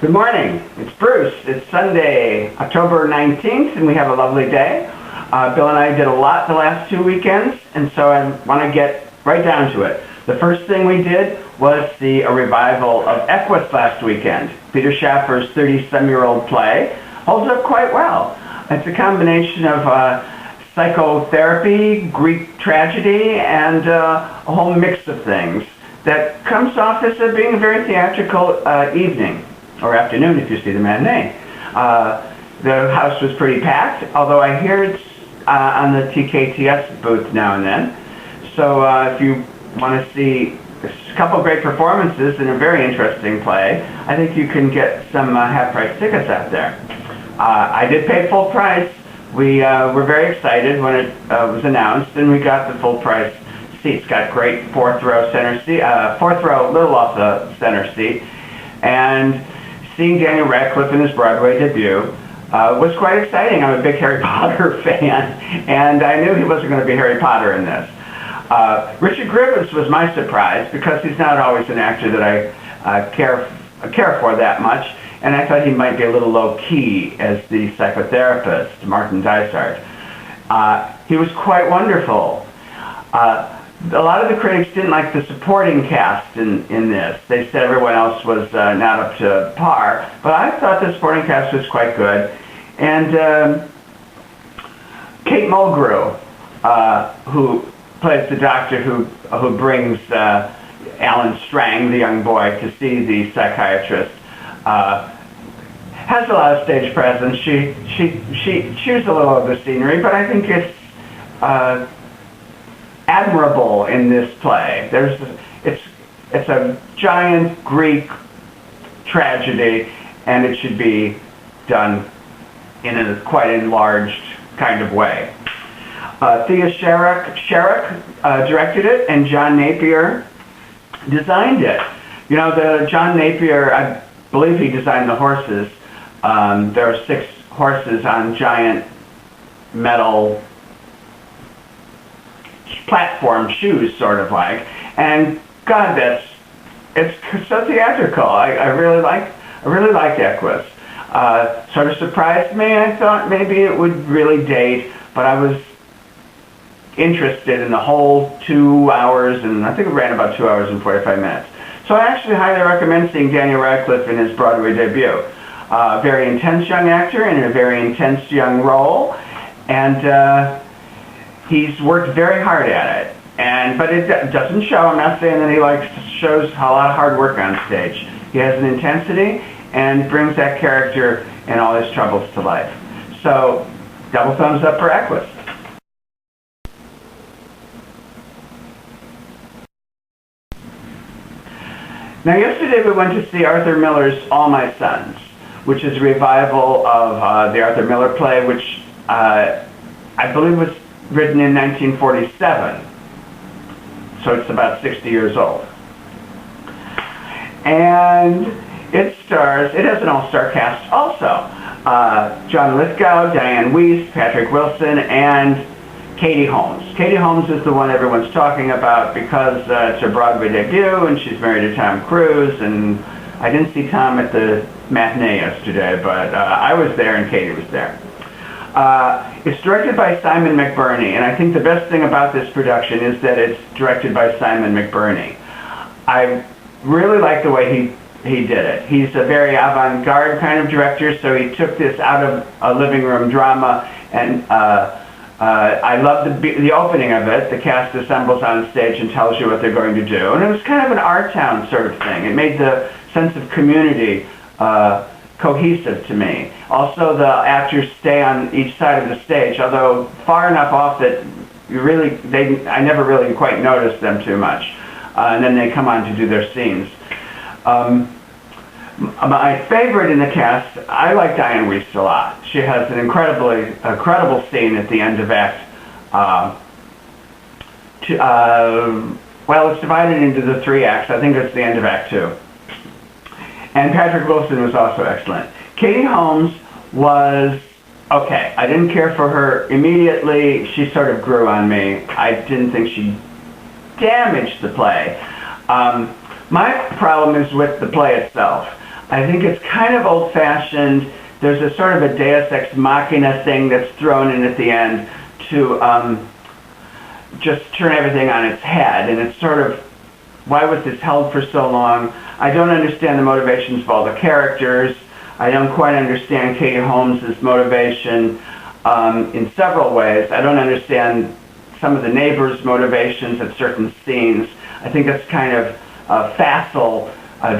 Good morning. It's Bruce. It's Sunday, October 19th, and we have a lovely day. Bill and I did a lot the last 2 weekends, and so I want to get right down to it. The first thing we did was see a revival of Equus last weekend. Peter Schaffer's 30-some-year-old play holds up quite well. It's a combination of psychotherapy, Greek tragedy, and a whole mix of things that comes off as being a very theatrical evening. Or afternoon if you see the matinee. The house was pretty packed, although I hear it's on the TKTS booth now and then. So if you want to see a couple of great performances in a very interesting play, I think you can get some half-price tickets out there. I did pay full price. We were very excited when it was announced, and we got the full-price seats. Got great fourth-row center seat, fourth-row, little off the center seat, and seeing Daniel Radcliffe in his Broadway debut was quite exciting. I'm a big Harry Potter fan, and I knew he wasn't going to be Harry Potter in this. Richard Griffiths was my surprise because he's not always an actor that I care for that much, and I thought he might be a little low-key as the psychotherapist, Martin Dysart. He was quite wonderful. A lot of the critics didn't like the supporting cast in this. They said everyone else was not up to par, but I thought the supporting cast was quite good. And Kate Mulgrew, who plays the doctor who brings Alan Strang, the young boy, to see the psychiatrist, has a lot of stage presence. She chews a little of the scenery, but I think it's admirable in this play. It's a giant Greek tragedy, and it should be done in a quite enlarged kind of way. Thea Sharrock directed it, and John Napier designed it. You know, John Napier, I believe he designed the horses. There are 6 horses on giant metal platform shoes, sort of like, and God, it's so theatrical. I really liked Equus. Sort of surprised me. I thought maybe it would really date, but I was interested in the whole 2 hours, and I think it ran about 2 hours and 45 minutes. So I actually highly recommend seeing Daniel Radcliffe in his Broadway debut. Very intense young actor in a very intense young role, and he's worked very hard at it, but it doesn't show. I'm not saying that he shows a lot of hard work on stage. He has an intensity and brings that character and all his troubles to life. So, double thumbs up for Equus. Now, yesterday we went to see Arthur Miller's All My Sons, which is a revival of the Arthur Miller play, which I believe was written in 1947, so it's about 60 years old. And it has an all-star cast also. John Lithgow, Diane Weiss, Patrick Wilson, and Katie Holmes. Katie Holmes is the one everyone's talking about because it's her Broadway debut, and she's married to Tom Cruise, and I didn't see Tom at the matinee yesterday, but I was there and Katie was there. It's directed by Simon McBurney, and I think the best thing about this production is that it's directed by Simon McBurney. I really like the way he did it. He's a very avant-garde kind of director, so he took this out of a living room drama, and I love the opening of it. The cast assembles on stage and tells you what they're going to do, and it was kind of an art town sort of thing. It made the sense of community cohesive to me. Also, the actors stay on each side of the stage, although far enough off that I never really quite noticed them too much. And then they come on to do their scenes. My favorite in the cast, I like Diane Weiss a lot. She has an incredible scene at the end of Act. Well, it's divided into the 3 acts. I think it's the end of Act 2. And Patrick Wilson was also excellent. Katie Holmes was okay. I didn't care for her immediately. She sort of grew on me. I didn't think she damaged the play. My problem is with the play itself. I think it's kind of old-fashioned. There's a sort of a deus ex machina thing that's thrown in at the end to just turn everything on its head, and it's sort of, why was this held for so long? I don't understand the motivations of all the characters. I don't quite understand Katie Holmes' motivation in several ways. I don't understand some of the neighbors' motivations at certain scenes. I think that's kind of facile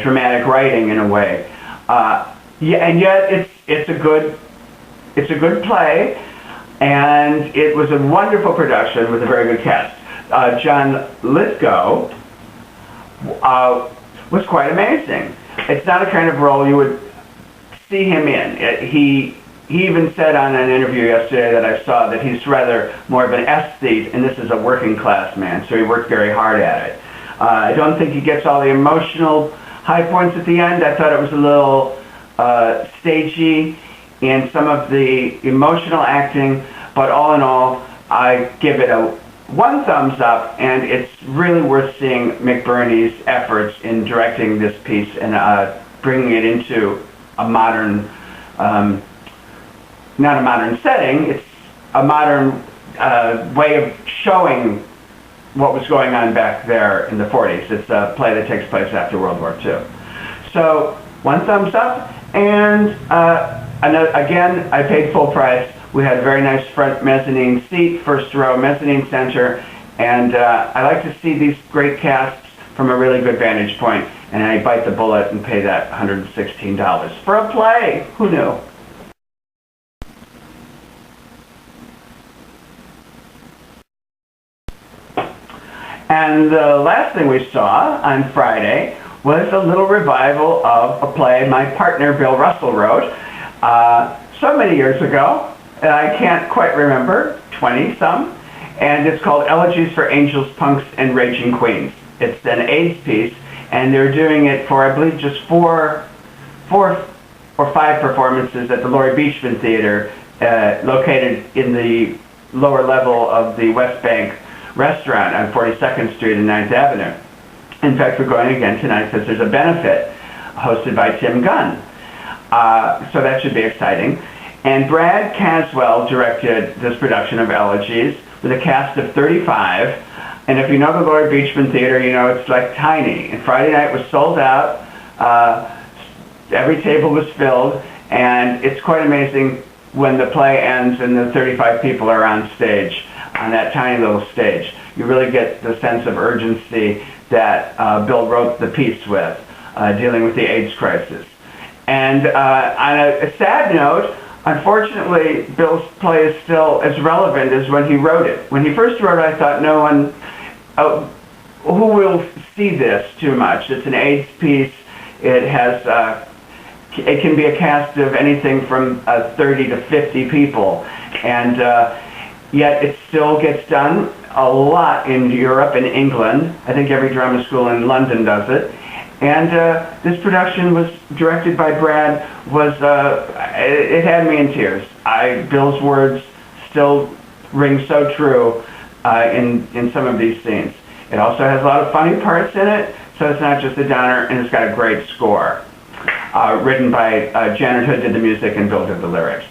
dramatic writing in a way. Yeah, and yet it's a good play, and it was a wonderful production with a very good cast. John Lithgow was quite amazing. It's not a kind of role you would see him in. He even said on an interview yesterday that I saw that he's rather more of an aesthete, and this is a working class man, so he worked very hard at it. I don't think he gets all the emotional high points at the end. I thought it was a little stagey in some of the emotional acting, but all in all, I give it a 1 thumbs up, and it's really worth seeing McBurney's efforts in directing this piece and bringing it into a modern, not a modern setting, it's a modern way of showing what was going on back there in the 40s. It's a play that takes place after World War II. So 1 thumbs up, and again, I paid full price. We had a very nice front mezzanine seat, first row mezzanine center, and I like to see these great casts from a really good vantage point, and I bite the bullet and pay that $116 for a play. Who knew? And the last thing we saw on Friday was a little revival of a play my partner Bill Russell wrote so many years ago. I can't quite remember, 20-some, and it's called Elegies for Angels, Punks, and Raging Queens. It's an AIDS piece, and they're doing it for, I believe, just four or five performances at the Laurie Beachman Theater, located in the lower level of the West Bank restaurant on 42nd Street and 9th Avenue. In fact, we're going again tonight because there's a benefit hosted by Tim Gunn. So that should be exciting. And Brad Caswell directed this production of Elegies with a cast of 35. And if you know the Laurie Beachman Theater, you know it's like tiny. And Friday night was sold out. Every table was filled. And it's quite amazing when the play ends and the 35 people are on stage, on that tiny little stage. You really get the sense of urgency that Bill wrote the piece with, dealing with the AIDS crisis. And on a sad note, unfortunately, Bill's play is still as relevant as when he wrote it. When he first wrote it, I thought no one who will see this too much. It's an AIDS piece. It has it can be a cast of anything from 30 to 50 people, and yet it still gets done a lot in Europe and England. I think every drama school in London does it. And this production was directed by Brad. It had me in tears. Bill's words still ring so true in some of these scenes. It also has a lot of funny parts in it, so it's not just a downer, and it's got a great score. Written by Janet Hood did the music and Bill did the lyrics.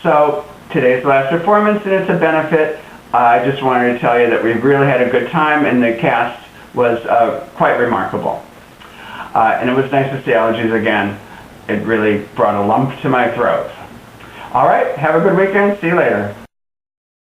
So today's the last performance, and it's a benefit. I just wanted to tell you that we really had a good time, and the cast was quite remarkable. And it was nice to see Elegies again. It really brought a lump to my throat. All right, have a good weekend. See you later.